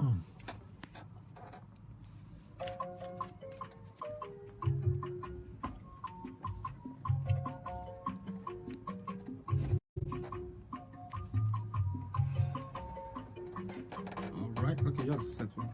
Right, okay, just settle.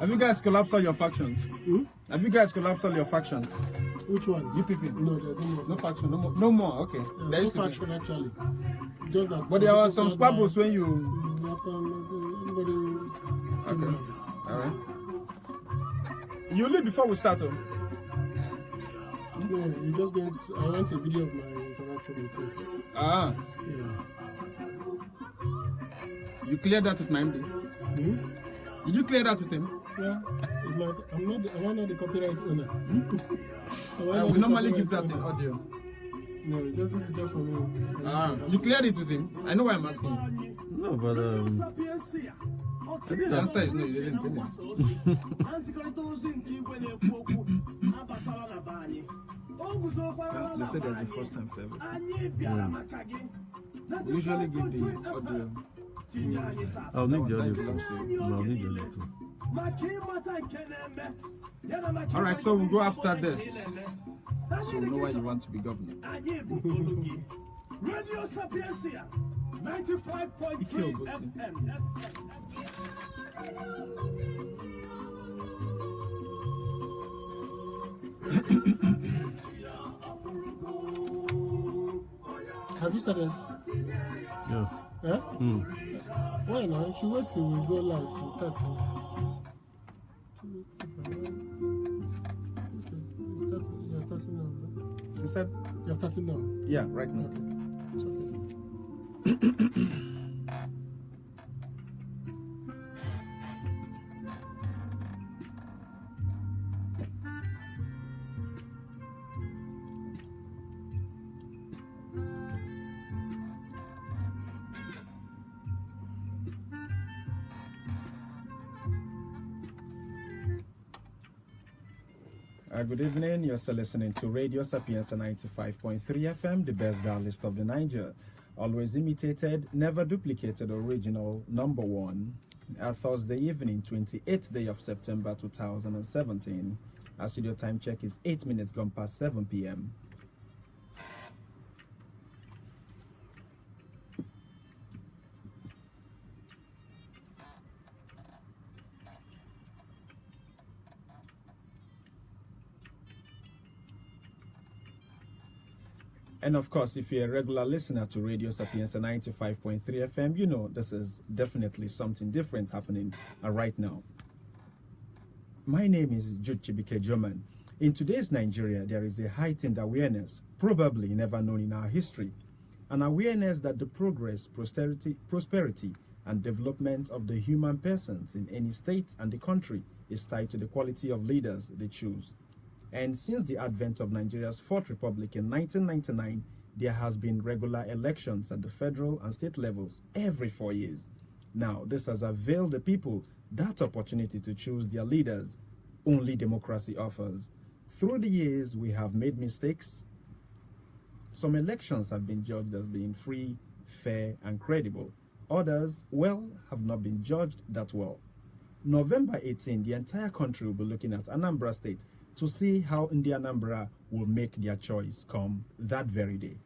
Have you guys collapsed all your factions? Have you guys collapsed all your factions? Which one? UPP? No, there's no more. No faction, no more. No more. Okay. Yeah, There no used to be. faction actually. Just that. But there are some squabbles when you. Everybody. Okay. All right. You leave before we start. No, you just get. I want a video of my interaction with you. Ah. Yes. You cleared that with my MD? Did you clear that with him? Yeah. It's like, am I not the copyright owner? I would normally give that in audio. No, this is just for me. Ah, you cleared it with him? I know why I'm asking you. No, but The answer is no, you didn't, didn't They said there's a first time favor. We usually give the audio. I'll need the audio too. I'll need the audio too. Alright, so we'll go after this. So we know why you want to be governor. Radio Sapientia 95.3 FM. Have you started? Yeah. Huh? Why not? You should wait till we go live to start. You're starting now. You said? You're starting now. Yeah, right now. Okay. It's okay. Good evening. You're still listening to Radio Sapientia 95.3 FM, the best dialist of the Niger. Always imitated, never duplicated, original, number one. Thursday evening, 28th day of September 2017. Our studio time check is 8 minutes gone past 7 p.m. And of course, if you're a regular listener to Radio Sapientia 95.3 FM, you know this is definitely something different happening right now. My name is Jude Chibike German. In today's Nigeria, there is a heightened awareness, probably never known in our history, an awareness that the progress, prosperity, and development of the human persons in any state and the country is tied to the quality of leaders they choose. And since the advent of Nigeria's Fourth Republic in 1999, there has been regular elections at the federal and state levels every 4 years. Now, this has availed the people that opportunity to choose their leaders only democracy offers. Through the years, we have made mistakes. Some elections have been judged as being free, fair, and credible. Others, well, have not been judged that well. November 18, the entire country will be looking at Anambra State to see how Anambra will make their choice come that very day.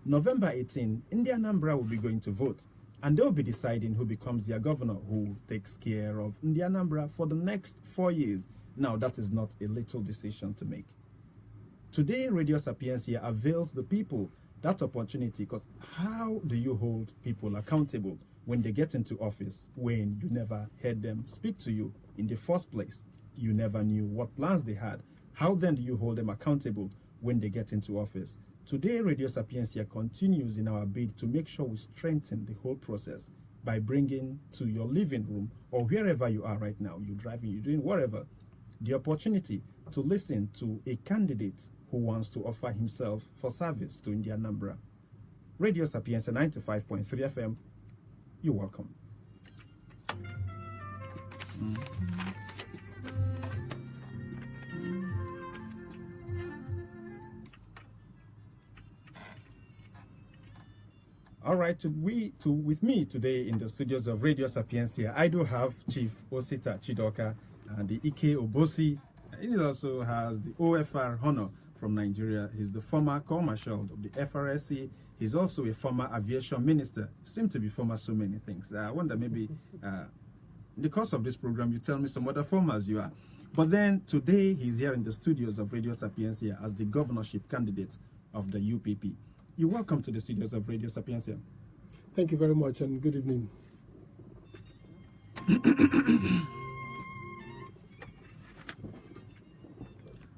November 18, Anambra will be going to vote, and they'll be deciding who becomes their governor, who takes care of Anambra for the next 4 years. Now, that is not a little decision to make. Today, Radio Sapientia avails the people that opportunity, because how do you hold people accountable when they get into office, when you never heard them speak to you in the first place? You never knew what plans they had. How then do you hold them accountable when they get into office? Today, Radio Sapientia continues in our bid to make sure we strengthen the whole process by bringing to your living room or wherever you are right now, you're driving, you're doing whatever, the opportunity to listen to a candidate who wants to offer himself for service to India Anambra. Radio Sapientia 95.3 FM, you're welcome. All right, with me today in the studios of Radio Sapientia, I do have Chief Osita Chidoka and the Ike Obosi. He also has the OFR honor from Nigeria. He's the former Corps Marshal of the FRSC. He's also a former aviation minister. Seem to be former so many things. I wonder maybe in the course of this program you tell me some other formers you are. But then today he's here in the studios of Radio Sapientia as the governorship candidate of the UPP. You're welcome to the studios of Radio Sapientia. Thank you very much and good evening.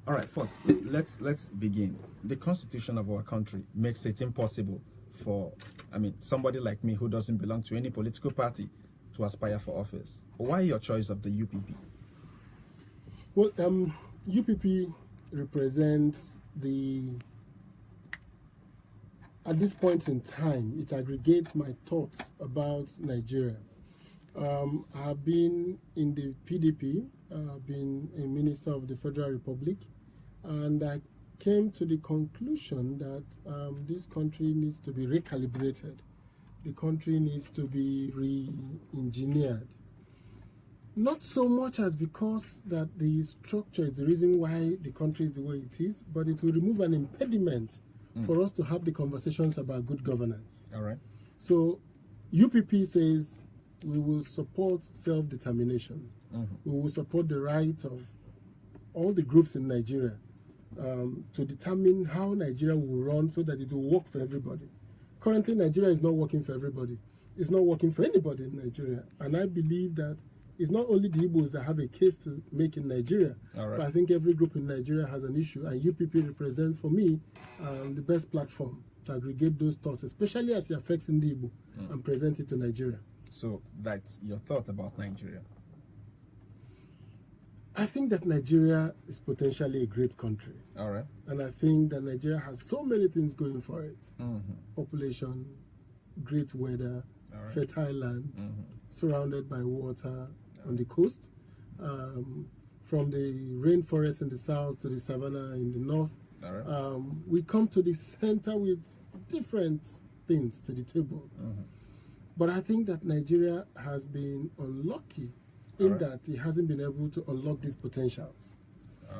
All right, first, let's begin. The constitution of our country makes it impossible for, somebody like me who doesn't belong to any political party to aspire for office. Why your choice of the UPP? Well, UPP represents at this point in time, it aggregates my thoughts about Nigeria. I've been in the PDP, I've been a minister of the Federal Republic, and I came to the conclusion that this country needs to be recalibrated. The country needs to be re-engineered. Not so much as because that the structure is the reason why the country is the way it is, but it will remove an impediment for us to have the conversations about good governance. All right. So UPP says we will support self-determination. We will support the right of all the groups in Nigeria to determine how Nigeria will run so that it will work for everybody. Currently, Nigeria is not working for everybody. It's not working for anybody in Nigeria. And I believe that it's not only the Igbos that have a case to make in Nigeria, but I think every group in Nigeria has an issue, and UPP represents, for me, the best platform to aggregate those thoughts, especially as it affects the Igbo, and present it to Nigeria. So that's your thought about Nigeria? I think that Nigeria is potentially a great country. All right. And I think that Nigeria has so many things going for it. Population, great weather, fertile land, surrounded by water on the coast, from the rainforest in the south to the savannah in the north. We come to the center with different things to the table. But I think that Nigeria has been unlucky in that it hasn't been able to unlock these potentials.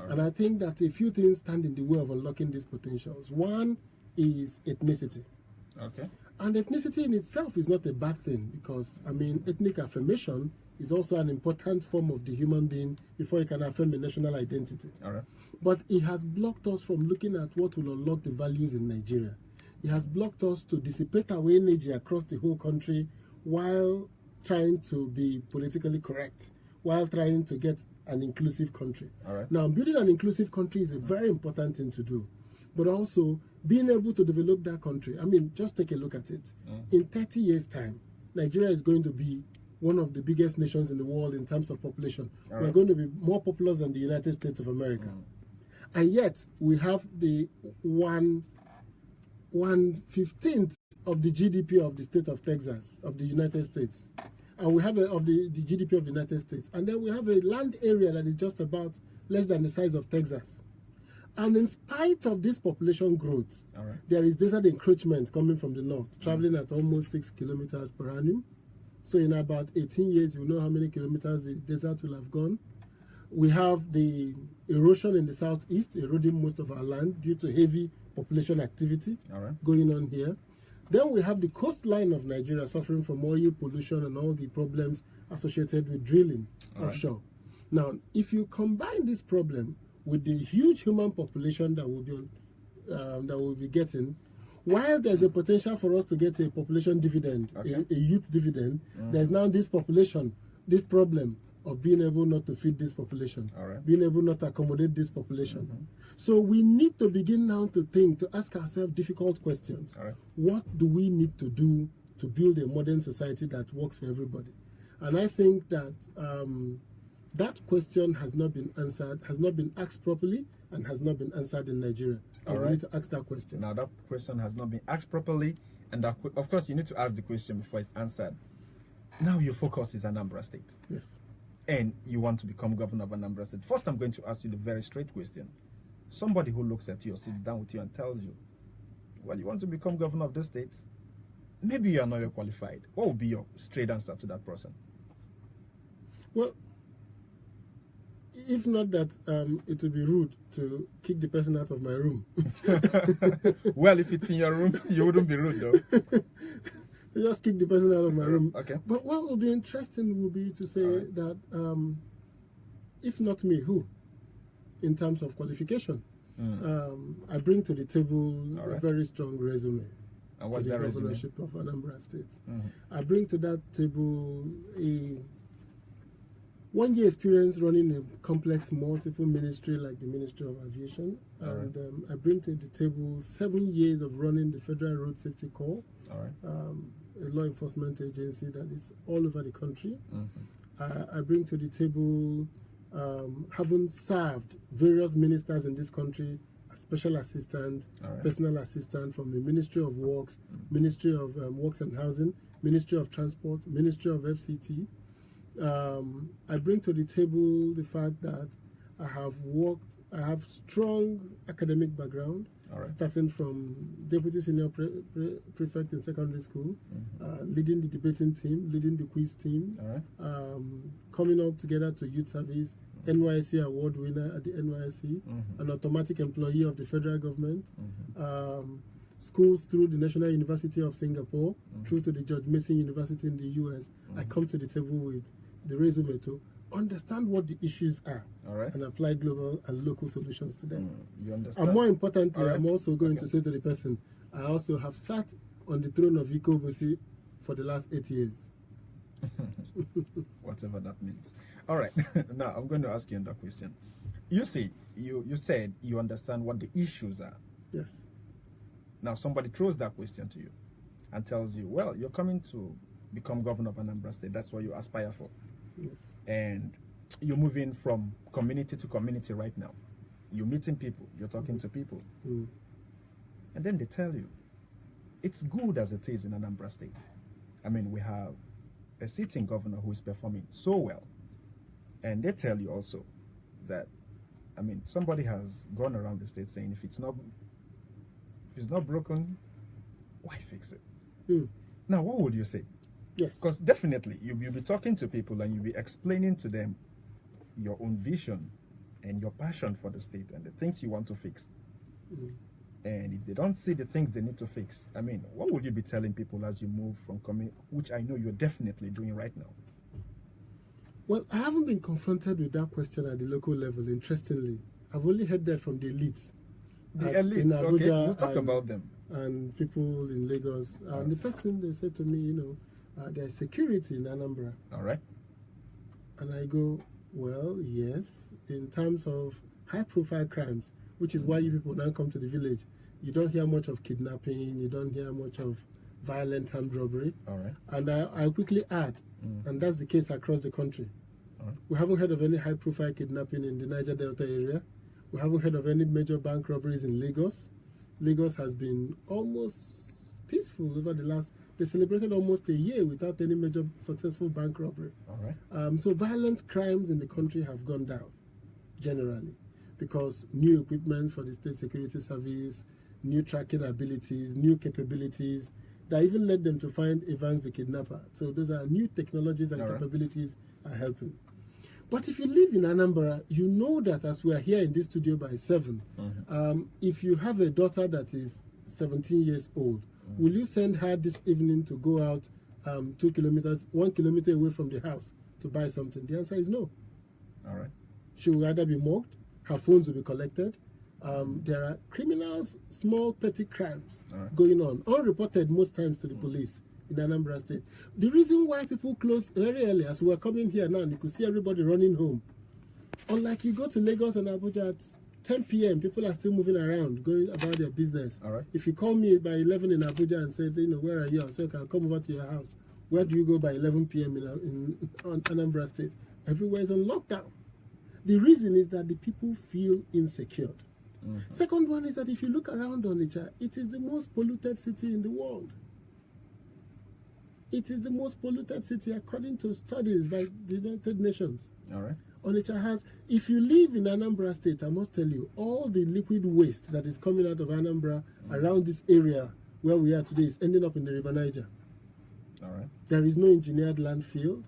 And I think that a few things stand in the way of unlocking these potentials. One is ethnicity. And ethnicity in itself is not a bad thing because, ethnic affirmation is also an important form of the human being before you can affirm a national identity. But it has blocked us from looking at what will unlock the values in Nigeria. It has blocked us to dissipate our energy across the whole country while trying to be politically correct, while trying to get an inclusive country. Now, building an inclusive country is a very important thing to do, but also being able to develop that country. Just take a look at it. In 30 years' time, Nigeria is going to be one of the biggest nations in the world in terms of population. We're going to be more populous than the United States of America. And yet, we have the 1/15th of the GDP of the state of Texas, of the United States. And we have of the GDP of the United States. And then we have a land area that is just about less than the size of Texas. And in spite of this population growth, there is desert encroachment coming from the north, traveling at almost 6 kilometers per annum. So in about 18 years, you know how many kilometers the desert will have gone. We have the erosion in the southeast, eroding most of our land due to heavy population activity going on here. Then we have the coastline of Nigeria suffering from oil pollution and all the problems associated with drilling offshore. Now, if you combine this problem with the huge human population that we'll be getting, while there's a potential for us to get a population dividend, a youth dividend, there's now this population, this problem of being able not to feed this population, All right. being able not to accommodate this population. So we need to begin now to think, to ask ourselves difficult questions. All right. What do we need to do to build a modern society that works for everybody? And I think that that question has not been answered, has not been asked properly, and has not been answered in Nigeria. And we need to ask that question. Now that question has not been asked properly, and that, of course you need to ask the question before it's answered. Now your focus is Anambra State. Yes. And you want to become governor of Anambra State. First, I'm going to ask you the very straight question. Somebody who looks at you or sits down with you and tells you, well, you want to become governor of this state, maybe you are not qualified. What would be your straight answer to that person? Well, if not that, it would be rude to kick the person out of my room. Well, if it's in your room, you wouldn't be rude, though. Just kick the person out of my room. Okay. But what would be interesting would be to say that, if not me, who? In terms of qualification. I bring to the table a very strong resume. And what's to the that resume? governorship of Anambra State. I bring to that table a 1 year experience running a complex multiple ministry like the Ministry of Aviation. And I bring to the table 7 years of running the Federal Road Safety Corps, a law enforcement agency that is all over the country. I bring to the table having served various ministers in this country as special assistant, personal assistant from the Ministry of Works, Ministry of Works and Housing, Ministry of Transport, Ministry of FCT. I bring to the table the fact that I have strong academic background, starting from deputy senior prefect in secondary school, leading the debating team, leading the quiz team, coming up together to youth service, NYSC award winner at the NYSC, an automatic employee of the federal government, schools through the National University of Singapore, through to the George Mason University in the US. I come to the table with the resume to understand what the issues are and apply global and local solutions to them. You understand? And more importantly, I'm also going to say to the person, I also have sat on the throne of Ikobosi for the last 8 years. Whatever that means. All right. Now, I'm going to ask you another question. You said you understand what the issues are. Yes. Now, somebody throws that question to you and tells you, well, you're coming to become governor of Anambra State. That's what you aspire for. Yes. And you're moving from community to community right now. You're meeting people. You're talking to people. And then they tell you, it's good as it is in Anambra State. I mean, we have a sitting governor who is performing so well. And they tell you also that, I mean, somebody has gone around the state saying, if it's not broken, why fix it? Now, what would you say? Yes. Because definitely you'll be talking to people and you'll be explaining to them your own vision and your passion for the state and the things you want to fix. And if they don't see the things they need to fix, I mean, what would you be telling people as you move from community, which I know you're definitely doing right now? Well, I haven't been confronted with that question at the local level, interestingly. I've only heard that from the elites. The elites, in Abuja, okay, we'll talk about them. And people in Lagos. And the first thing they said to me, there's security in Anambra. All right. And I go, well, yes, in terms of high-profile crimes, which is why you people now come to the village. You don't hear much of kidnapping. You don't hear much of violent armed robbery. All right. And I quickly add, and that's the case across the country. We haven't heard of any high-profile kidnapping in the Niger Delta area. We haven't heard of any major bank robberies in Lagos. Lagos has been almost peaceful over the last... They celebrated almost a year without any major successful bank robbery. All right. So violent crimes in the country have gone down, generally, because new equipment for the State Security Service, new tracking abilities, new capabilities, that even led them to find Evans the kidnapper. So those are new technologies and capabilities are helping. But if you live in Anambra, you know that as we are here in this studio by 7, if you have a daughter that is 17 years old, will you send her this evening to go out 2 kilometers, 1 kilometer away from the house to buy something? The answer is no. All right. She will either be mugged, her phones will be collected. There are criminals, small petty crimes going on, unreported most times to the police in Anambra State. The reason why people close very early, as we are coming here now, and you could see everybody running home. Unlike you go to Lagos and Abuja at 10 p.m., people are still moving around, going about their business. All right. If you call me by 11 in Abuja and say, where are you? I'll say, okay, I'll come over to your house. Where do you go by 11 p.m. in Anambra State? Everywhere is on lockdown. The reason is that the people feel insecure. Second one is that if you look around Onitsha, it is the most polluted city in the world. It is the most polluted city according to studies by the United Nations. All right. Onitsha has, if you live in Anambra State, I must tell you, all the liquid waste that is coming out of Anambra around this area where we are today is ending up in the River Niger. All right. There is no engineered landfill.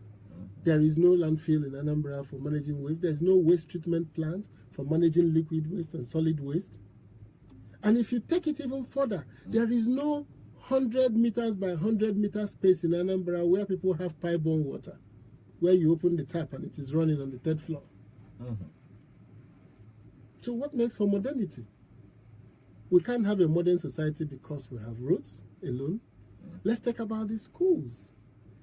There is no landfill in Anambra for managing waste. There is no waste treatment plant for managing liquid waste and solid waste. And if you take it even further, there is no 100 meters by 100 meter space in Anambra where people have pipe-borne water, where you open the tap and it is running on the third floor. So what makes for modernity? We can't have a modern society because we have roads alone. Let's talk about the schools.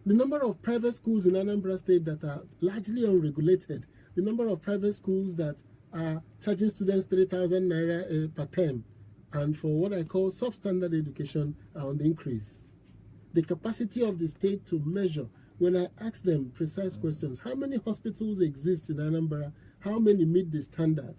The number of private schools in Anambra State that are largely unregulated, the number of private schools that are charging students 3,000 naira per term, and for what I call substandard education are on the increase. The capacity of the state to measure, when I ask them precise questions, how many hospitals exist in Anambra, how many meet the standard?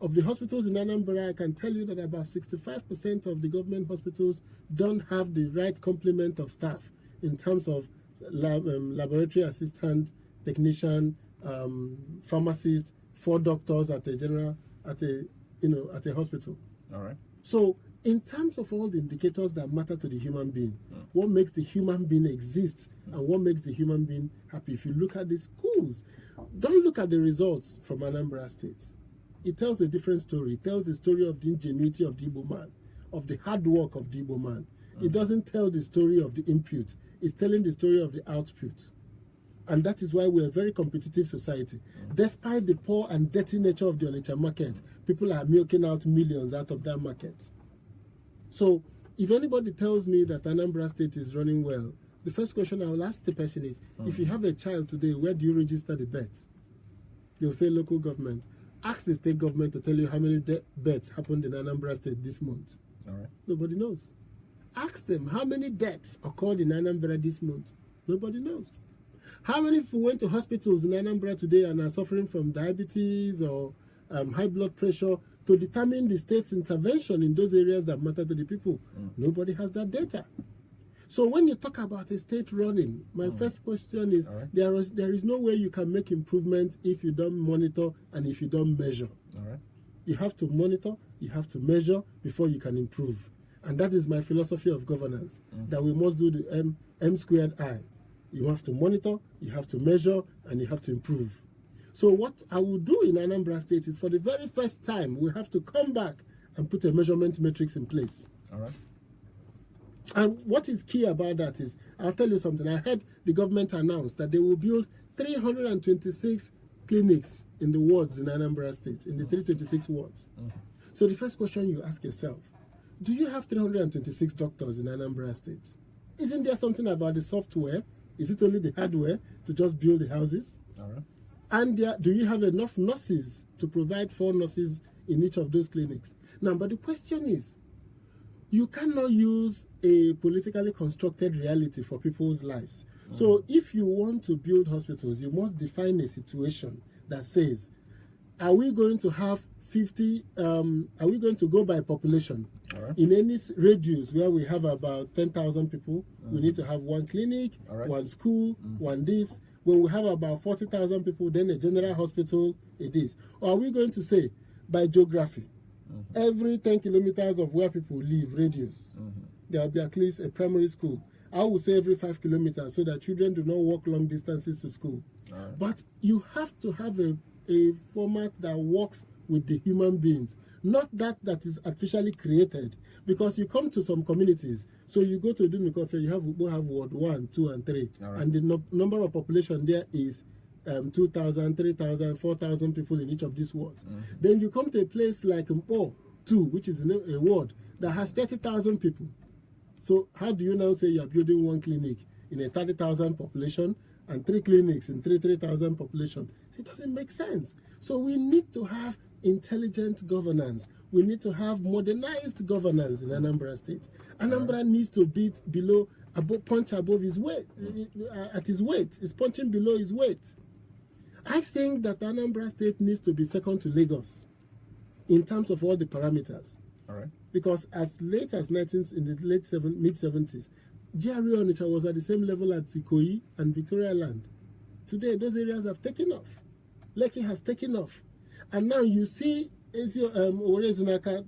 Of the hospitals in Anambra, I can tell you that about 65% of the government hospitals don't have the right complement of staff in terms of laboratory assistant, technician, pharmacist, 4 doctors at a hospital. All right. So in terms of all the indicators that matter to the human being, what makes the human being exist and what makes the human being happy, if you look at the schools, don't look at the results from Anambra State. It tells a different story. It tells the story of the ingenuity of the Igbo man, of the hard work of the Igbo man. It doesn't tell the story of the input. It's telling the story of the output. And that is why we're a very competitive society. Despite the poor and dirty nature of the Onitsha market, people are milking out millions out of that market. So if anybody tells me that Anambra State is running well, the first question I will ask the person is, if you have a child today, where do you register the birth? They'll say local government. Ask the state government to tell you how many births happened in Anambra State this month. All right. Nobody knows. Ask them how many deaths occurred in Anambra this month. Nobody knows. How many people went to hospitals in Anambra today and are suffering from diabetes or high blood pressure to determine the state's intervention in those areas that matter to the people? Nobody has that data. So when you talk about a state running, my first question is, there is no way you can make improvement if you don't monitor and if you don't measure. All right. You have to monitor, you have to measure before you can improve. And that is my philosophy of governance, that we must do the M²I. You have to monitor, you have to measure, and you have to improve. So what I will do in Anambra State is, for the very first time, we have to come back and put a measurement matrix in place. All right. And what is key about that is, I'll tell you something. I heard the government announce that they will build 326 clinics in the wards in Anambra State, in the 326 wards. So the first question you ask yourself, do you have 326 doctors in Anambra State? Isn't there something about the software? Is it only the hardware to just build the houses? All right. And do you have enough nurses to provide 4 nurses in each of those clinics? Now, but the question is, you cannot use a politically constructed reality for people's lives. So if you want to build hospitals, you must define a situation that says, are we going to have 50, are we going to go by population? Right. In any radius where we have about 10,000 people, we need to have 1 clinic, 1 school, 1 this. When we have about 40,000 people, then a general hospital, it is. Or are we going to say, by geography, every 10 kilometers of where people live, radius, there will be at least a primary school. I would say every 5 kilometers, so that children do not walk long distances to school. But you have to have a format that works with the human beings, not that is artificially created. Because you come to some communities, so you go to Dunikofe, you have ward 1, 2, and 3, and the number of population there is 2,000, 3,000, 4,000 people in each of these wards. Then you come to a place like Mpo 2, which is a ward that has 30,000 people. So how do you now say you are building one clinic in a 30,000 population and 3 clinics in 3,000 population? It doesn't make sense. So we need to have intelligent governance. We need to have modernized governance in Anambra State. Anambra needs to beat below, punch above his weight, at his weight. It's punching below his weight. I think that Anambra State needs to be second to Lagos in terms of all the parameters. All right. Because as late as mid 70s, GRA Onitsha was at the same level as Ikoyi and Victoria Land. Today, those areas have taken off. Lekki has taken off. And now you see Orezunaka,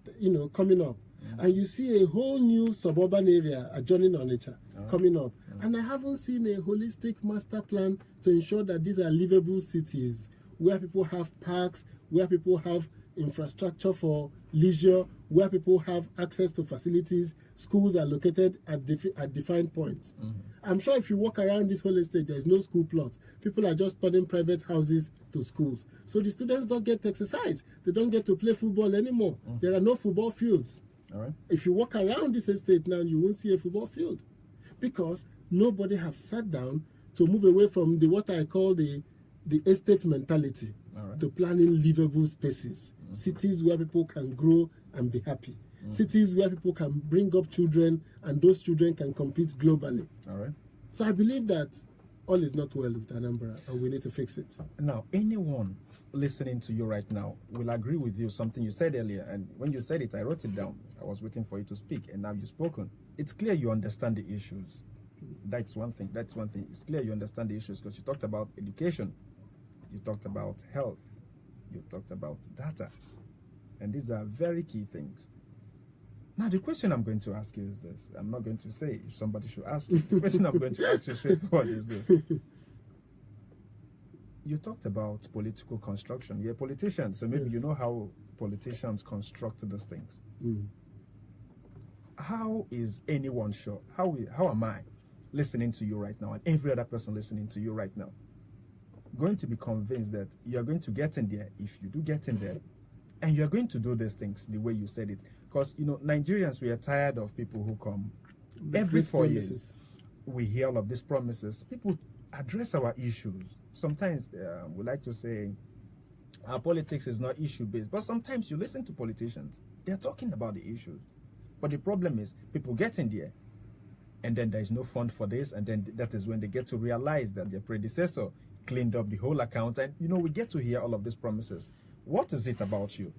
coming up. And you see a whole new suburban area adjoining Onitsha coming up. And I haven't seen a holistic master plan to ensure that these are livable cities where people have parks, where people have infrastructure for leisure, where people have access to facilities. Schools are located at defined points. I'm sure if you walk around this whole estate, there is no school plots. People are just turning private houses to schools. So the students don't get to exercise. They don't get to play football anymore. There are no football fields. All right. If you walk around this estate now, you won't see a football field because nobody have sat down to move away from what I call the estate mentality to planning livable spaces, cities where people can grow and be happy, cities where people can bring up children and those children can compete globally. All right. So I believe that all is not well with Anambra and we need to fix it. Now, anyone listening to you right now will agree with you something you said earlier, and when you said it, I wrote it down. I was waiting for you to speak, and now you've spoken. It's clear you understand the issues. That's one thing. It's clear you understand the issues because you talked about education, you talked about health, you talked about data, and these are very key things. Now, the question I'm going to ask you is this. I'm not going to say if somebody should ask you. The question I'm going to ask you straightforward is this. You talked about political construction. You're a politician, so maybe you know how politicians construct these things. How is anyone sure? How am I listening to you right now and every other person listening to you right now going to be convinced that you're going to get in there if you do get in there and you're going to do these things the way you said it? Because, Nigerians, we are tired of people who come every 4 years. We hear all of these promises. People address our issues. Sometimes we like to say our politics is not issue-based, but sometimes you listen to politicians. They're talking about the issues. But the problem is people get in there, and then there is no fund for this, and then that is when they get to realize that their predecessor cleaned up the whole account, and, we get to hear all of these promises. What is it about you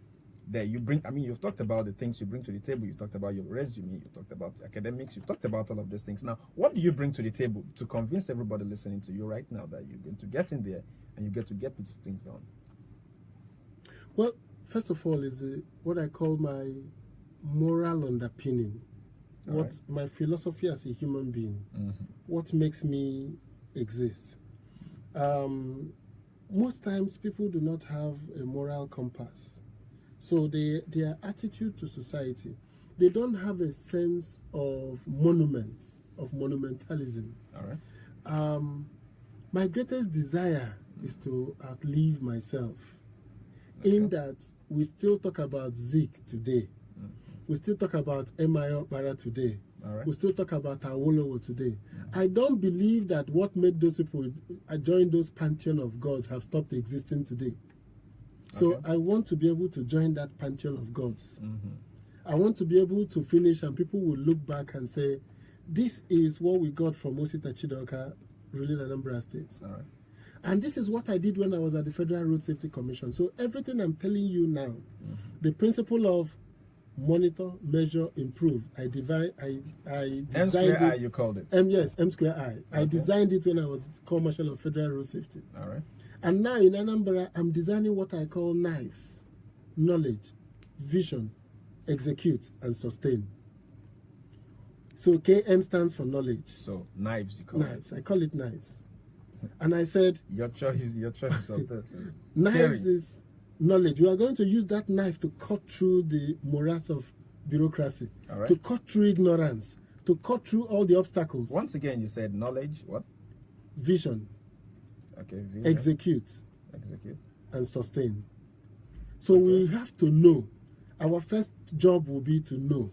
that you bring? I mean, you've talked about the things you bring to the table. You talked about your resume. You talked about academics. You've talked about all of these things. Now, what do you bring to the table to convince everybody listening to you right now that you're going to get in there and you get to get these things done? Well, first of all, is what I call my moral underpinning. My philosophy as a human being. What makes me exist. Most times, people do not have a moral compass. So their attitude to society, they don't have a sense of monuments, of monumentalism. All right. My greatest desire is to outlive myself. In that we still talk about Zik today. We still talk about Emayo Bara today. All right. We still talk about Awolowo today. I don't believe that what made those people join those pantheon of gods have stopped existing today. So I want to be able to join that pantheon of gods. I want to be able to finish and people will look back and say, this is what we got from Osita Chidoka ruling Anambra State. All right. And this is what I did when I was at the Federal Road Safety Commission. So everything I'm telling you now, the principle of monitor, measure, improve. I designed M square I, you called it. Yes, M square I. I designed it when I was co-marshal of Federal Road Safety. All right. And now in Anambra, I'm designing what I call knives: knowledge, vision, execute, and sustain. So KN stands for knowledge. So knives, you call knives. I call it knives. And I said, your choice of this. Knives is knowledge. We are going to use that knife to cut through the morass of bureaucracy, to cut through ignorance, to cut through all the obstacles. Once again, you said knowledge, what? Vision. Okay, vision. Execute. Execute. And sustain. So we have to know. Our first job will be to know.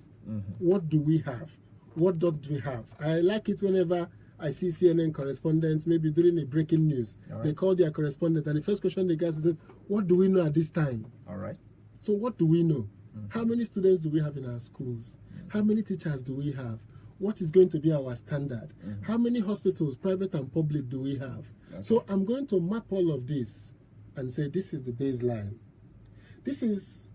What do we have? what don't we have? I like it whenever I see CNN correspondents, maybe during a breaking news, they call their correspondent, and the first question they ask is, what do we know at this time? All right. So what do we know? How many students do we have in our schools? How many teachers do we have? What is going to be our standard? How many hospitals, private and public, do we have? So I'm going to map all of this and say this is the baseline. This is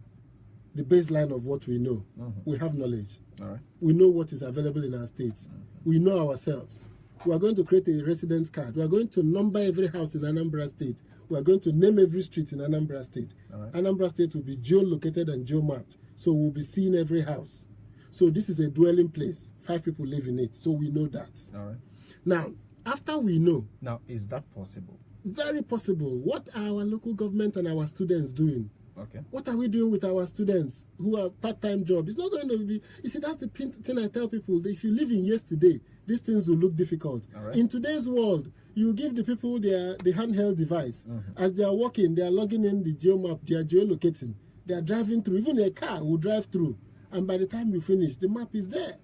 the baseline of what we know. We have knowledge. All right. We know what is available in our states. We know ourselves. We are going to create a residence card. We are going to number every house in Anambra State. We are going to name every street in Anambra State. Right. Anambra State will be geo-located and geo-mapped. So we'll be seeing every house. So this is a dwelling place. 5 people live in it. So we know that. All right. Now, after we know. Now, is that possible? Very possible. What are our local government and our students doing? Okay. What are we doing with our students who are part-time job? It's not going to be, you see, that's the thing I tell people, that if you live in yesterday, these things will look difficult. Right. In today's world, you give the people the handheld device. As they are walking, they are logging in the geomap, they are geolocating, they are driving through, even a car will drive through. And by the time you finish, the map is there.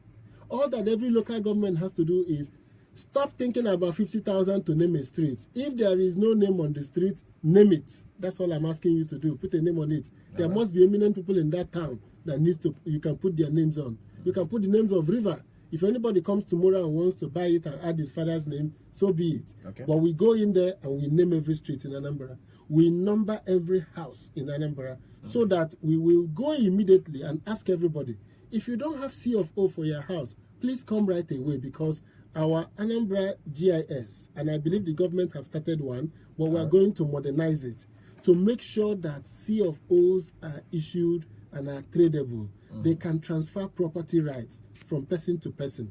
All that every local government has to do is stop thinking about 50,000 to name a street. If there is no name on the street, name it. That's all I'm asking you to do. Put a name on it. There must be eminent people in that town that needs to, you can put their names on. You can put the names of river. If anybody comes tomorrow and wants to buy it and add his father's name, so be it. Okay. But we go in there and we name every street in Anambra. We number every house in Anambra so that we will go immediately and ask everybody, if you don't have C of O for your house, please come right away, because our Anambra GIS, and I believe the government have started one, but we are going to modernize it to make sure that C of O's are issued and are tradable. They can transfer property rights from person to person.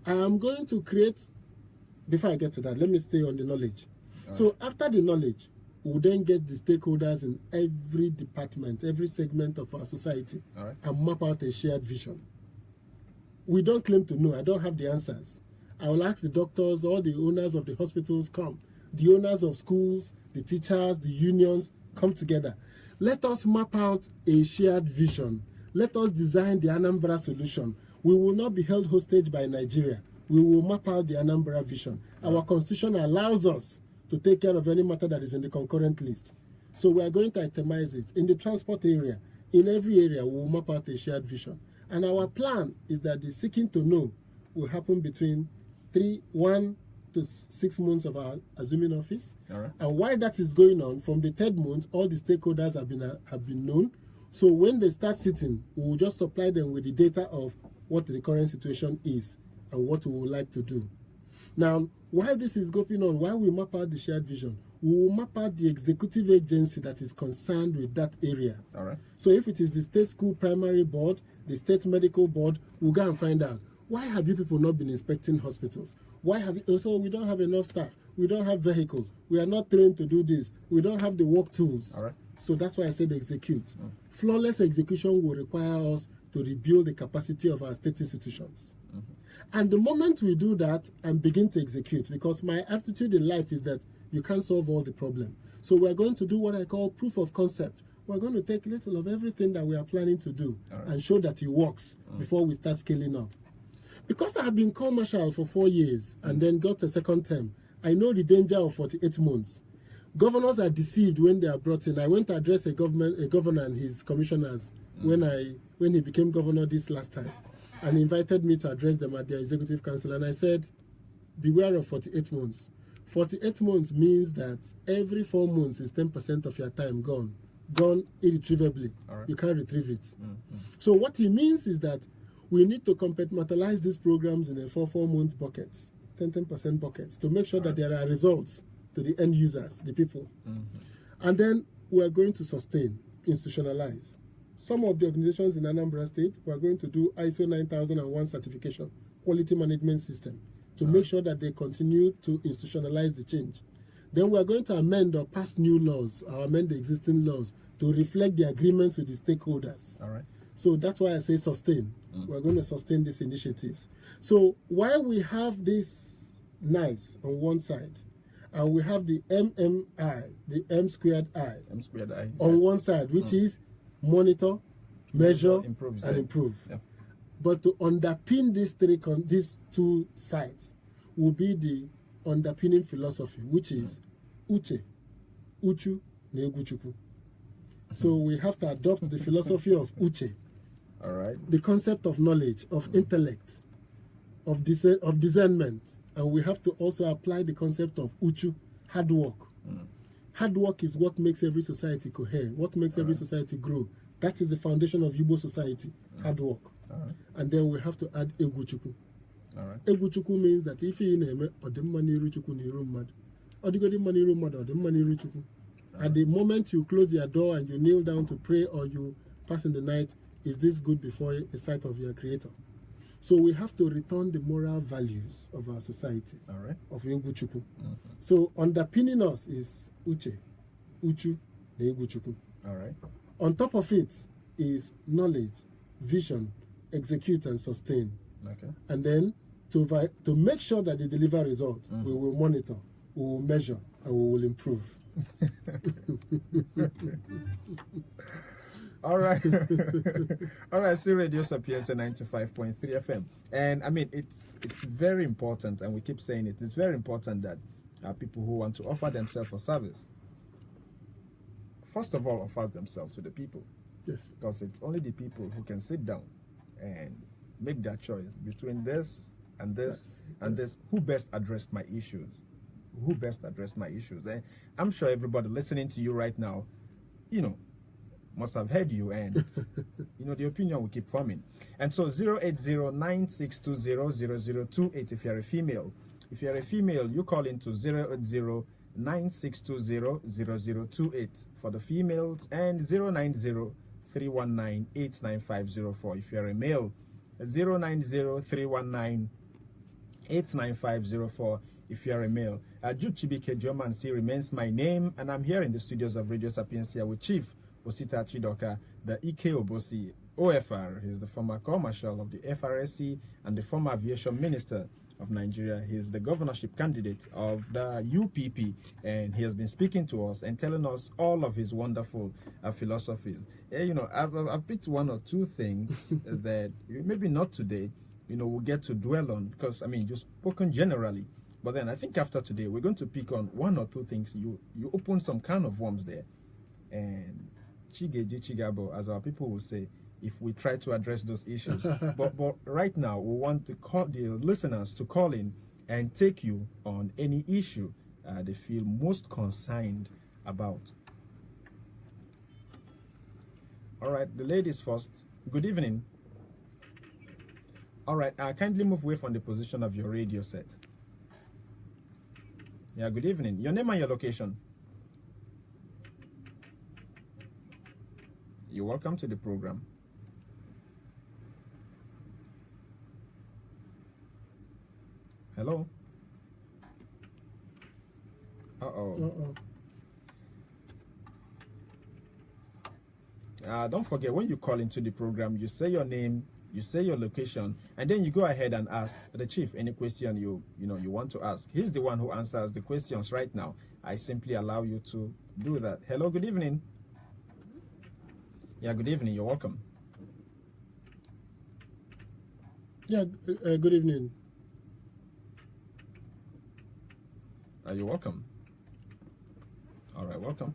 I am going to create, before I get to that, let me stay on the knowledge. So after the knowledge, we'll then get the stakeholders in every department, every segment of our society, and map out a shared vision. We don't claim to know. I don't have the answers. I will ask the doctors, all the owners of the hospitals come. The owners of schools, the teachers, the unions, come together. Let us map out a shared vision. Let us design the Anambra solution. We will not be held hostage by Nigeria. We will map out the Anambra vision. Our constitution allows us to take care of any matter that is in the concurrent list. So we are going to itemize it. In the transport area, in every area, we will map out a shared vision. And our plan is that the seeking to know will happen between 1 to 6 months of our assuming office. And while that is going on, from the 3rd month, all the stakeholders have been known. So when they start sitting, we will just supply them with the data of what the current situation is and what we would like to do. Now, while this is going on, while we map out the shared vision, we will map out the executive agency that is concerned with that area. So if it is the state school primary board, the state medical board, we'll go and find out, why have you people not been inspecting hospitals? Why have you, so we don't have enough staff, we don't have vehicles, we are not trained to do this, we don't have the work tools. So that's why I said execute. Flawless execution will require us to rebuild the capacity of our state institutions. And the moment we do that and begin to execute, because my attitude in life is that you can't solve all the problem. So we're going to do what I call proof of concept. We're going to take little of everything that we are planning to do and show that it works before we start scaling up. Because I have been called marshal for 4 years and then got a 2nd term, I know the danger of 48 months. Governors are deceived when they are brought in. I went to address a governor and his commissioners when he became governor this last time, and invited me to address them at their executive council. And I said, beware of 48 months. 48 months means that every 4 months is 10% of your time gone irretrievably. You can't retrieve it. So what it means is that we need to compartmentalize these programs in a 4-month buckets, 10% buckets, to make sure that there are results to the end users, the people. And then we are going to sustain, institutionalize. Some of the organizations in Anambra State, we are going to do ISO 9001 certification, quality management system, to make sure that they continue to institutionalize the change. Then we are going to amend or pass new laws, or amend the existing laws, to reflect the agreements with the stakeholders. So that's why I say sustain. We're going to sustain these initiatives. So while we have these knives on one side, and we have the MMI, the M squared I, on one side, which is monitor, measure, and improve. But to underpin these two sides will be the underpinning philosophy, which is Uche, Uchu, na Egwu-Chukwu. So we have to adopt the philosophy of Uche. All right. The concept of knowledge, of intellect, of discernment. And we have to also apply the concept of Uchu, hard work. Hard work is what makes every society cohere, what makes every society grow. That is the foundation of Igbo society, hard work. And then we have to add Egwu-Chukwu. Egwu-Chukwu means that if you name at the moment you close your door and you kneel down to pray or you pass in the night, is this good before the sight of your creator? So we have to return the moral values of our society, of Egwu-Chukwu. So underpinning us is Uche, Uchu, and Egwu-Chukwu. On top of it is knowledge, vision, execute and sustain. And then to make sure that they deliver results, we will monitor, we will measure, and we will improve. All right. All right, so Radio Sapientia 95.3 FM. And I mean, it's very important, and we keep saying it, it's very important that people who want to offer themselves for service, first of all, offer themselves to the people. Yes. Because it's only the people who can sit down and make that choice between this and this and this. Who best addressed my issues? Who best addressed my issues? And I'm sure everybody listening to you right now, you know, must have heard you, and you know the opinion will keep forming. And so 08096200028 if you're a female. If you're a female, you call into 08096200028 for the females, and 09031989504 if you're a male. 09031989504 if you're a male. Jude Chibike Joman still remains my name, and I'm here in the studios of Radio Sapientia with Chief Osita Chidoka, the Ike Obosi OFR. He's the former Corps Marshal of the FRSC and the former Aviation Minister of Nigeria. He's the governorship candidate of the UPP, and he has been speaking to us and telling us all of his wonderful philosophies. You know, I've picked one or two things that maybe not today, you know, we'll get to dwell on, because, I mean, you've spoken generally. But then I think after today, we're going to pick on one or two things. You open some kind of worms there. And Chigeji Chigabo, as our people will say, if we try to address those issues. but right now, we want to call the listeners to call in and take you on any issue they feel most concerned about. All right, the ladies first. Good evening. All right, kindly move away from the position of your radio set. Yeah, good evening. Your name and your location. You're welcome to the program. Hello? Uh-oh. Don't forget, when you call into the program, you say your name, you say your location, and then you go ahead and ask the chief any question you want to ask. He's the one who answers the questions right now. I simply allow you to do that. Hello, good evening. Yeah, good evening. You're welcome. Yeah, good evening. You're welcome. All right, welcome.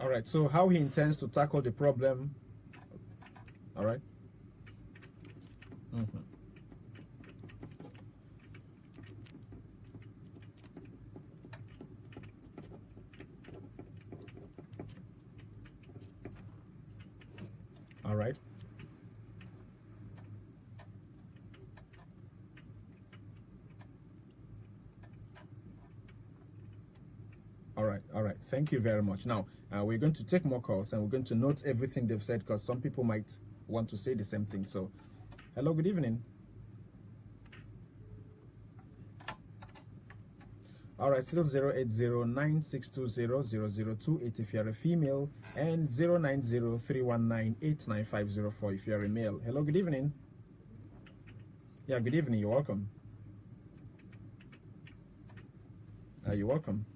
All right, so how he intends to tackle the problem. All right. All right. Thank you very much. Now, we're going to take more calls and we're going to note everything they've said because some people might want to say the same thing. So, hello, good evening. All right, still 08096200028 if you're a female and 09031989504 if you're a male. Hello, good evening. Yeah, good evening. You're welcome. You're welcome.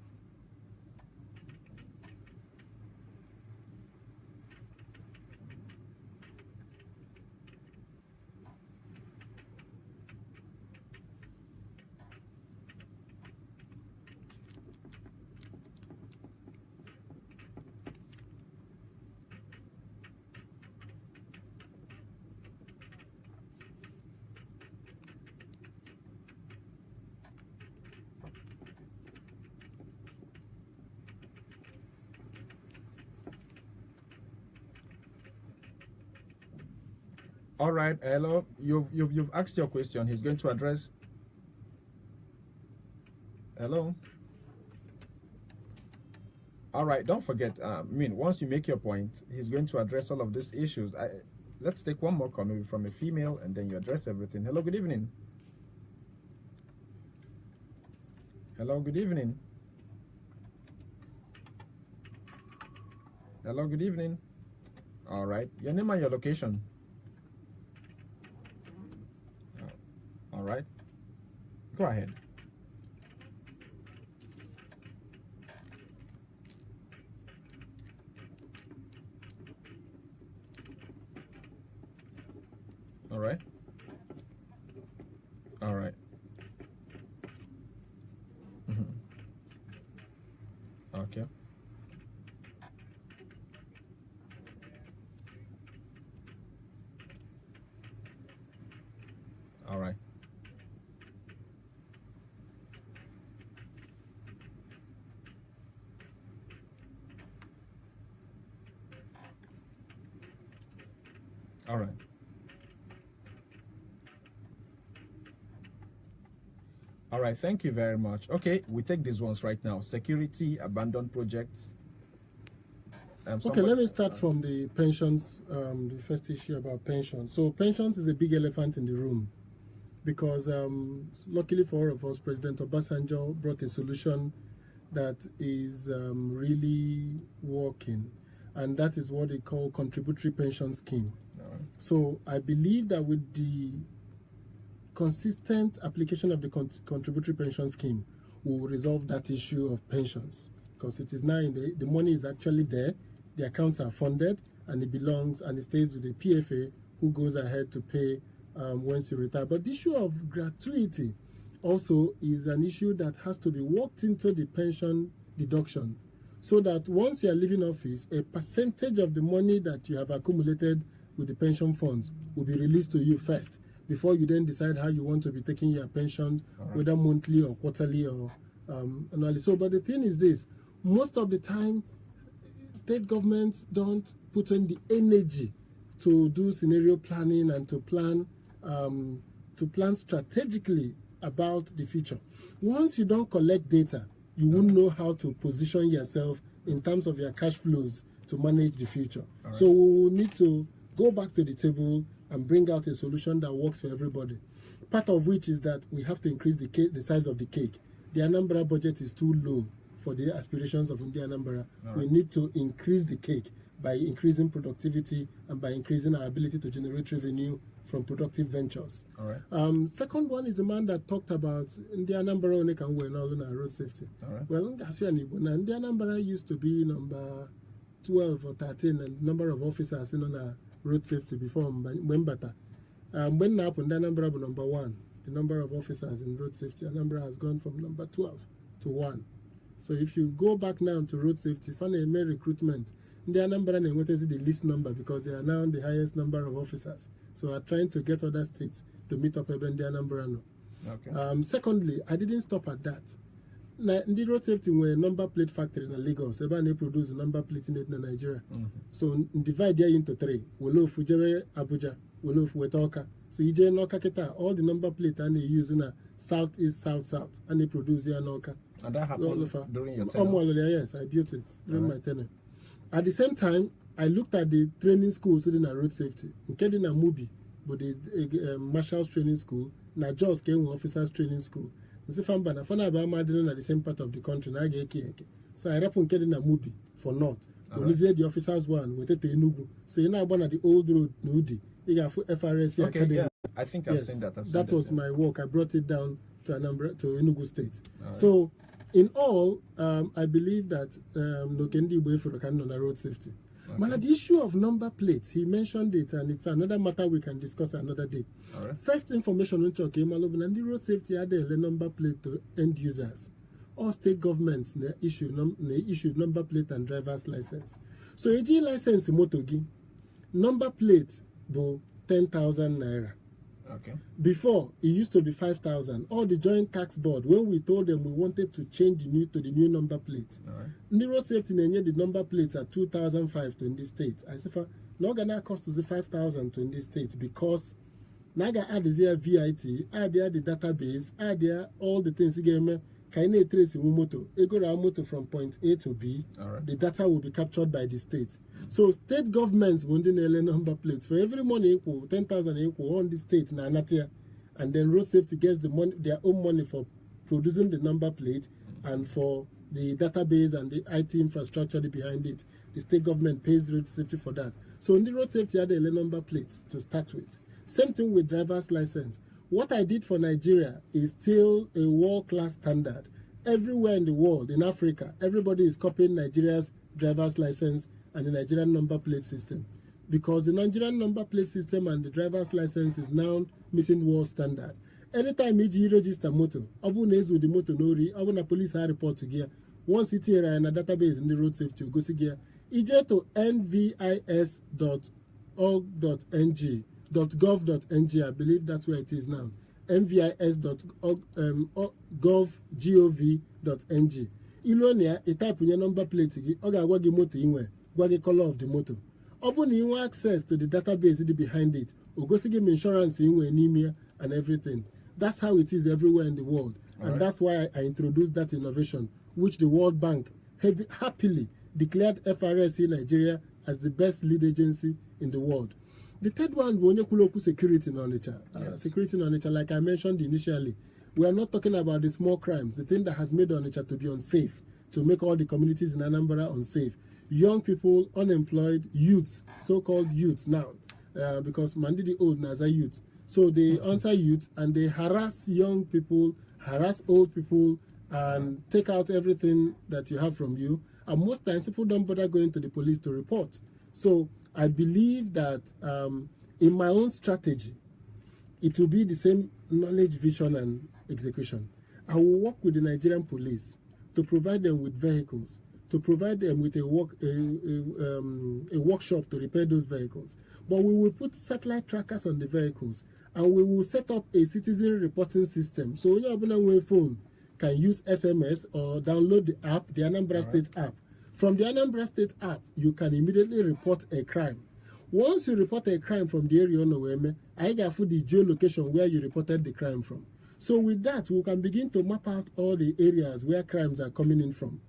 All right, hello. You've asked your question. He's going to address. Hello. All right. Don't forget. Once you make your point, he's going to address all of these issues. Let's take one more call, maybe from a female, and then you address everything. Hello. Good evening. Hello. Good evening. Hello. Good evening. All right. Your name and your location. All right, go ahead. All right. All right. Okay. All right. All right. All right, thank you very much. Okay, we take these ones right now. Security, abandoned projects. Okay, let me start from the pensions, the first issue about pensions. So pensions is a big elephant in the room because luckily for all of us, President Obasanjo brought a solution that is really working, and that is what they call contributory pension scheme. So I believe that with the consistent application of the contributory pension scheme, we will resolve that issue of pensions, because it is now in the money is actually there, the accounts are funded, and it belongs and it stays with the PFA, who goes ahead to pay once you retire. But the issue of gratuity also is an issue that has to be worked into the pension deduction, so that once you are leaving office, a percentage of the money that you have accumulated with the pension funds will be released to you first, before you then decide how you want to be taking your pension, whether monthly or quarterly or annually. So, but the thing is this, most of the time, state governments don't put in the energy to do scenario planning and to plan strategically about the future. Once you don't collect data, you won't know how to position yourself in terms of your cash flows to manage the future. So we will need to go back to the table and bring out a solution that works for everybody. Part of which is that we have to increase the size of the cake. The Anambra budget is too low for the aspirations of India Anambra. We need to increase the cake by increasing productivity and by increasing our ability to generate revenue from productive ventures. Second one is a man that talked about India Anambra on road safety. Well, India Anambra used to be number 12 or 13 and number of officers in on road safety before Mbata. When now Anambra number 1, the number of officers in road safety, Anambra has gone from number 12 to 1. So if you go back now to road safety, find a mere recruitment, the Anambra is the least number because they are now the highest number of officers. So we are trying to get other states to meet up with the Anambra. Secondly, I didn't stop at that. The road safety were number plate factory in Lagos. They produce number plate in Nigeria. So divide there into 3. Wolof, Ujere, Abuja, Wolof, Wetoka. So all the number plate and they use in a southeast, south, and they produce here in Oka. And that happened during your tenure? Yes, I built it during my tenure. At the same time, I looked at the training schools in road safety. Including a Mubi, but the Marshal's training school, na just came officers training school. At the same part of the country. So I rap on a Mubi for North. The officers one with the Enugu. So you know one at the old road, Nudi. You got FRSC Academy. Yeah, I think I've seen that. That was my work. I brought it down to Anambra, to Enugu State. So, in all, I believe that Nokendi Boyforokan on road safety. But the issue of number plates, he mentioned it, and it's another matter we can discuss another day. First information on Choke and the road safety had a number plate to end users. All state governments issue number plate and driver's license. So, AG license motogi, number plate bo 10,000 naira. Okay. Before, it used to be 5,000. All the Joint Tax Board, when we told them we wanted to change the new number plate, road safety, the number plates are 2,005 to in this state. I said, no gonna cost us 5,000 to in this state because naga add the VIT, add there the database, add there all the things again. Can you trace moto? Moto from point A to B. The data will be captured by the state. So state governments will number plates for every money equal 10,000 equal on the state and then road safety gets the money, their own money for producing the number plate and for the database and the IT infrastructure behind it. The state government pays road safety for that. So in the road safety had number plates to start with. Same thing with driver's license. What I did for Nigeria is still a world-class standard. Everywhere in the world, in Africa, everybody is copying Nigeria's driver's license and the Nigerian number plate system. Because the Nigerian number plate system and the driver's license is now meeting world standard. Anytime you register motor, with the motor nori, a police report to gear. Once it's here in a database in the road safety, go to gear. Ije to nvis.org.ng.gov.ng, I believe that's where it is now. nvis.gov.ng. Ilonia, a type in your number plate, oga wagi motor inwe, wagi color of the motor. Open you access to the database behind it, or go give insurance inwe anemia and everything. That's how it is everywhere in the world. And that's why I introduced that innovation, which the World Bank happily declared FRSC Nigeria as the best lead agency in the world. The third one, security knowledge. Security knowledge, like I mentioned initially, we are not talking about the small crimes, the thing that has made Onitsha to be unsafe, to make all the communities in Anambra unsafe. Young people, unemployed, youths, so-called youths now, because Mandidi old Naza youth. So they answer youth and they harass young people, harass old people, and take out everything that you have from you. And most times people don't bother going to the police to report. So I believe that in my own strategy, it will be the same knowledge, vision, and execution. I will work with the Nigerian police to provide them with vehicles, to provide them with a workshop to repair those vehicles. But we will put satellite trackers on the vehicles, and we will set up a citizen reporting system. So when your phone can use SMS or download the app, the Anambra State app. From the Anambra State app, you can immediately report a crime. Once you report a crime from the area, I got the geolocation where you reported the crime from. So with that, we can begin to map out all the areas where crimes are coming in from.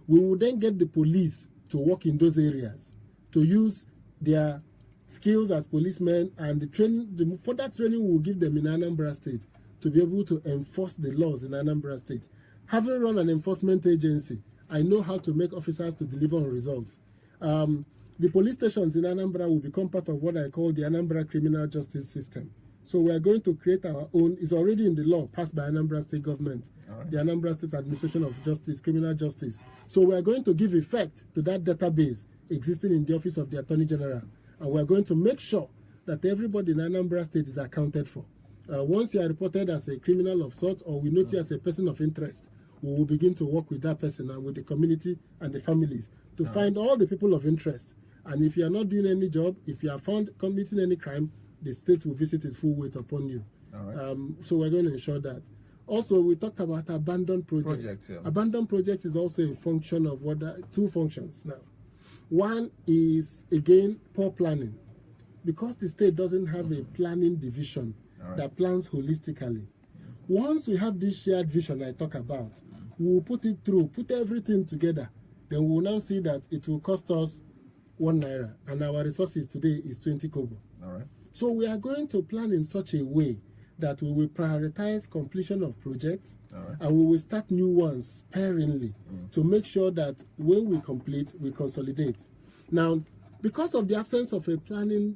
We will then get the police to work in those areas, to use their skills as policemen, and the further training we will give them in Anambra State to be able to enforce the laws in Anambra State. Having run an enforcement agency, I know how to make officers to deliver on results. The police stations in Anambra will become part of what I call the Anambra Criminal Justice System. So we are going to create our own, it's already in the law passed by Anambra State Government, the Anambra State Administration of Justice, Criminal Justice. So we are going to give effect to that database existing in the Office of the Attorney General. And we are going to make sure that everybody in Anambra State is accounted for. Once you are reported as a criminal of sorts, or we note you as a person of interest, we will begin to work with that person and with the community and the families to find all the people of interest. And if you are not doing any job, if you are found committing any crime, the state will visit its full weight upon you. So we're going to ensure that. Also, we talked about abandoned projects. Abandoned projects is also a function of two functions now. One is, again, poor planning. Because the state doesn't have a planning division that plans holistically. Once we have this shared vision I talk about, We will put it through, put everything together. Then we will now see that it will cost us 1 naira, and our resources today is 20 kobo. All right. So we are going to plan in such a way that we will prioritize completion of projects, and we will start new ones sparingly to make sure that when we complete, we consolidate. Now, because of the absence of a planning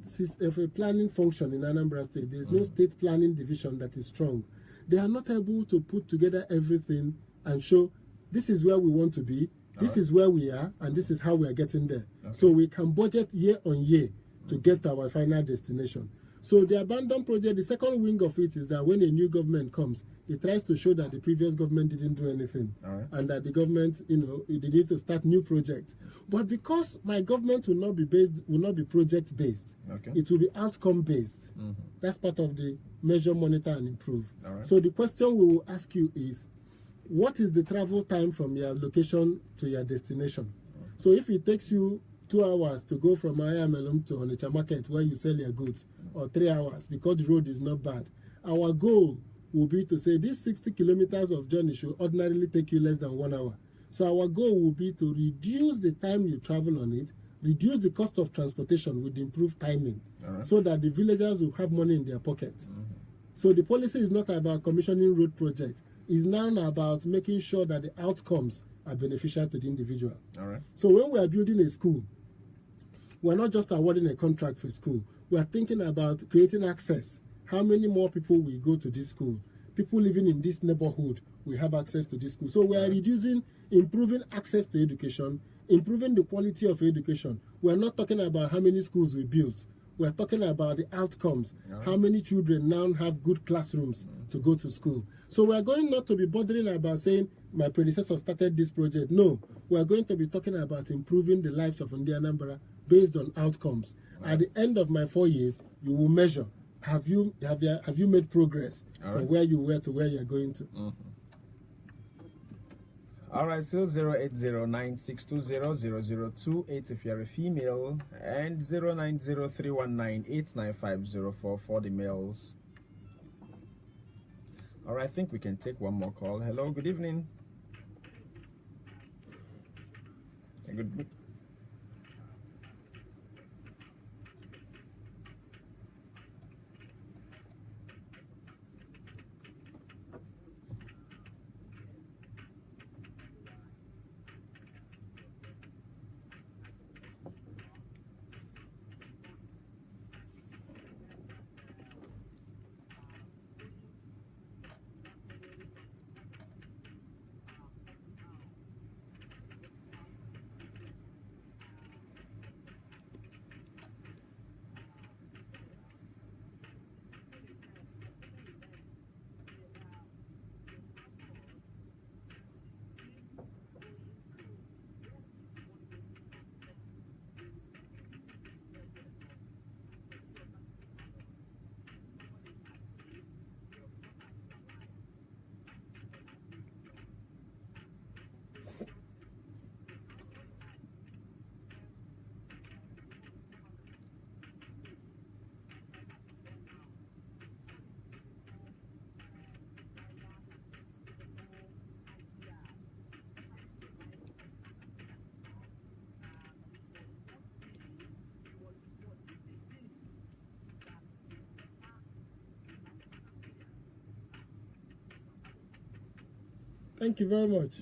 function in Anambra State, there is no state planning division that is strong. They are not able to put together everything and show this is where we want to be, this is where we are, and this is how we are getting there. So we can budget year on year to get to our final destination. So the abandoned project, the second wing of it is that when a new government comes, it tries to show that the previous government didn't do anything, and that the government, they need to start new projects. But because my government will not be project based, it will be outcome based. That's part of the measure, monitor, and improve. So the question we will ask you is, what is the travel time from your location to your destination? So if it takes you 2 hours to go from Ayamelum to Onitsha Market where you sell your goods, or 3 hours because the road is not bad, our goal will be to say this 60 kilometers of journey should ordinarily take you less than 1 hour. So our goal will be to reduce the time you travel on it, reduce the cost of transportation with improved timing, so that the villagers will have money in their pockets. So the policy is not about commissioning road projects. It's now about making sure that the outcomes are beneficial to the individual. So when we are building a school, we're not just awarding a contract for school. We're thinking about creating access. How many more people will go to this school? People living in this neighborhood will have access to this school. So we are improving access to education, improving the quality of education. We're not talking about how many schools we built. We're talking about the outcomes. How many children now have good classrooms to go to school? So we're going not to be bothering about saying, my predecessor started this project. No, we're going to be talking about improving the lives of Anambra based on outcomes. At the end of my 4 years, you will measure, have you made progress from where you were to where you're going to? All right, so 08096200028 if you're a female, and 09031989504 for the males. All right, I think we can take one more call. Hello, good evening. Good. Thank you very much.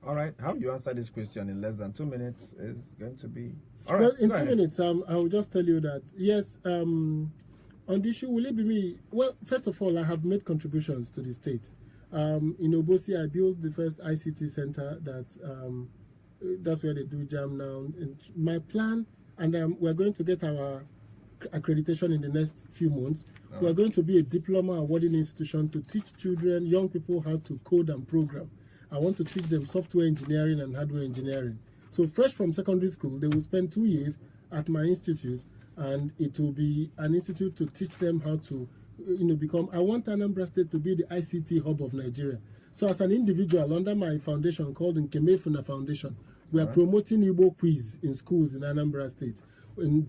All right, how you answer this question in less than 2 minutes is going to be... All right, well, in 2 minutes, I will just tell you that, yes, on the issue, will it be me? Well, first of all, I have made contributions to the state. In Obosi, I built the first ICT center that's where they do JAM now. And my plan, and we're going to get our accreditation in the next few months. We're going to be a diploma awarding institution to teach children, young people how to code and program. I want to teach them software engineering and hardware engineering. So fresh from secondary school, they will spend 2 years at my institute, and it will be an institute to teach them how to become... I want Anambra State to be the ICT hub of Nigeria. So as an individual, under my foundation called Nkemefuna Foundation, we are promoting Igbo quiz in schools in Anambra State, in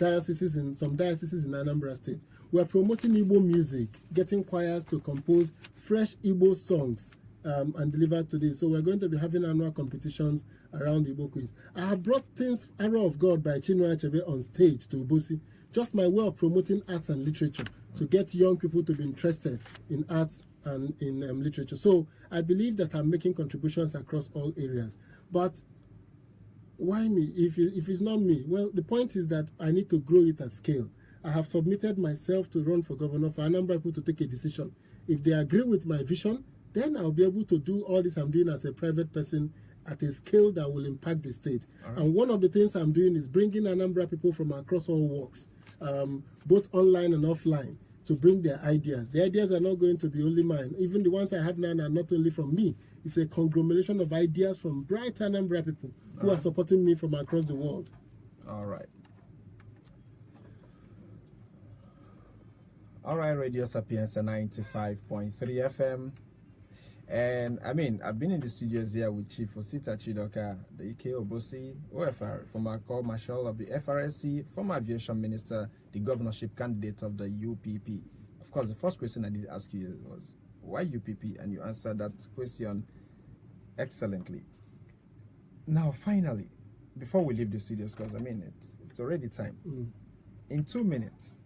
some dioceses in Anambra State. We are promoting Igbo music, getting choirs to compose fresh Igbo songs and delivered today. So we're going to be having annual competitions around the Igbo quiz. I have brought Things Arrow of God by Chinua Achebe on stage to Ubosi. Just my way of promoting arts and literature to get young people to be interested in arts and in literature. So I believe that I'm making contributions across all areas. But why me? If it's not me, well, the point is that I need to grow it at scale. I have submitted myself to run for governor for Anambra people to take a decision. If they agree with my vision, then I'll be able to do all this I'm doing as a private person at a scale that will impact the state. Right. And one of the things I'm doing is bringing Anambra people from across all walks, both online and offline, to bring their ideas. The ideas are not going to be only mine. Even the ones I have now are not only from me. It's a conglomeration of ideas from bright Anambra people who are supporting me from across the world. All right. All right, Radio Sapientia 95.3 FM. And I mean, I've been in the studios here with Chief Osita Chidoka, the EK Obosi, OFR, former Corps Marshal of the FRSC, former Aviation Minister, the governorship candidate of the UPP. Of course, the first question I did ask you was, why UPP? And you answered that question excellently. Now, finally, before we leave the studios, because I mean, it's already time. In 2 minutes,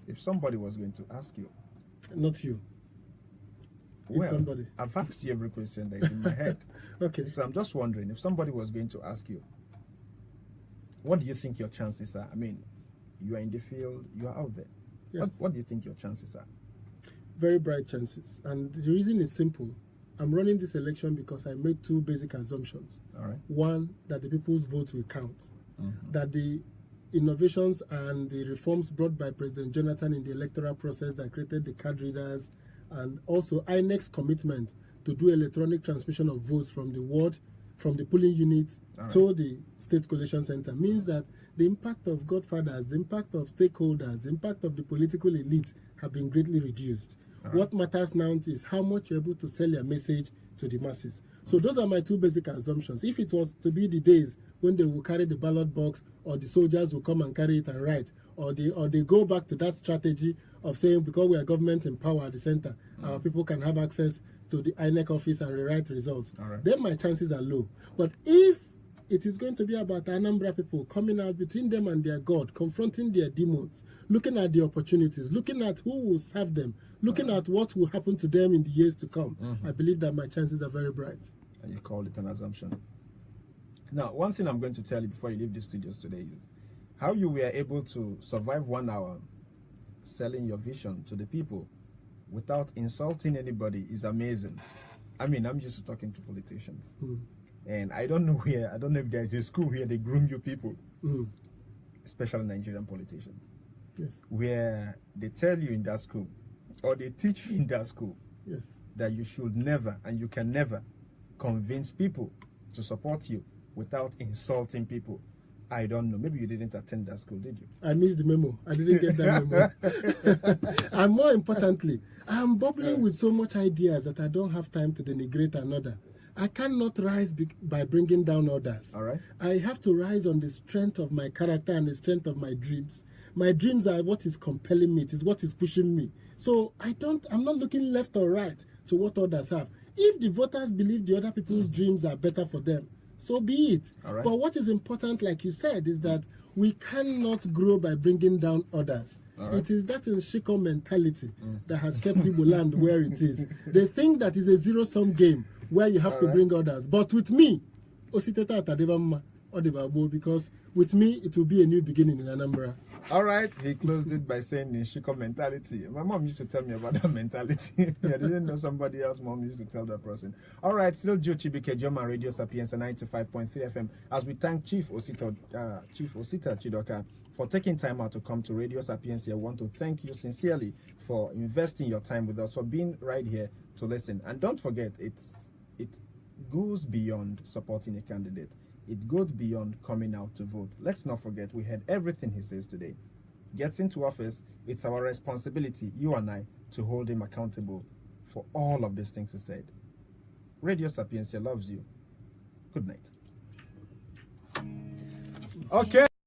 if somebody was going to ask you. Not you. Well, somebody. I've asked you every question that is in my head. Okay. So I'm just wondering, if somebody was going to ask you, what do you think your chances are? I mean, you are in the field, you are out there. Yes. What do you think your chances are? Very bright chances. And the reason is simple. I'm running this election because I made two basic assumptions. All right. One, that the people's vote will count. That the innovations and the reforms brought by President Jonathan in the electoral process that created the card readers, and also INEC's commitment to do electronic transmission of votes from the ward, from the polling units to the state collation center, means that the impact of godfathers, the impact of stakeholders, the impact of the political elites have been greatly reduced. What matters now is how much you're able to sell your message to the masses. So those are my two basic assumptions. If it was to be the days when they will carry the ballot box, or the soldiers will come and carry it and write, or they go back to that strategy of saying, because we are government in power at the center, our people can have access to the INEC office and rewrite results, then my chances are low. But if it is going to be about Anambra people coming out between them and their God, confronting their demons, looking at the opportunities, looking at who will serve them, looking at what will happen to them in the years to come, I believe that my chances are very bright. And you called it an assumption. Now, one thing I'm going to tell you before you leave the studios today is how you were able to survive 1 hour selling your vision to the people without insulting anybody is amazing. I mean, I'm used to talking to politicians. And I don't know if there's a school where they groom you people, especially Nigerian politicians, where they tell you in that school, or they teach you in that school, that you should never and you can never convince people to support you without insulting people. I don't know. Maybe you didn't attend that school, did you? I missed the memo. I didn't get that memo. And more importantly, I'm bubbling with so much ideas that I don't have time to denigrate another. I cannot rise by bringing down others. All right. I have to rise on the strength of my character and the strength of my dreams. My dreams are what is compelling me. It is what is pushing me. So I'm not looking left or right to what others have. If the voters believe the other people's dreams are better for them, so be it. Right. But what is important, like you said, is that we cannot grow by bringing down others. Right. It is that Nshiko mentality that has kept Igbo land where it is. They think that is a zero-sum game where you have to bring others. But with me, Osita Chidoka, because with me, it will be a new beginning in Anambra. All right, he closed it by saying Nshiko mentality. My mom used to tell me about that mentality. I didn't know somebody else mom used to tell that person. All right, still Joe Chibike, German Radio Sapientia 95.3 FM. As we thank Chief Osita Chidoka for taking time out to come to Radio Sapientia, I want to thank you sincerely for investing your time with us, for being right here to listen. And don't forget, it goes beyond supporting a candidate. It goes beyond coming out to vote. Let's not forget, we heard everything he says today. Gets into office, it's our responsibility, you and I, to hold him accountable for all of these things he said. Radio Sapientia loves you. Good night. Okay.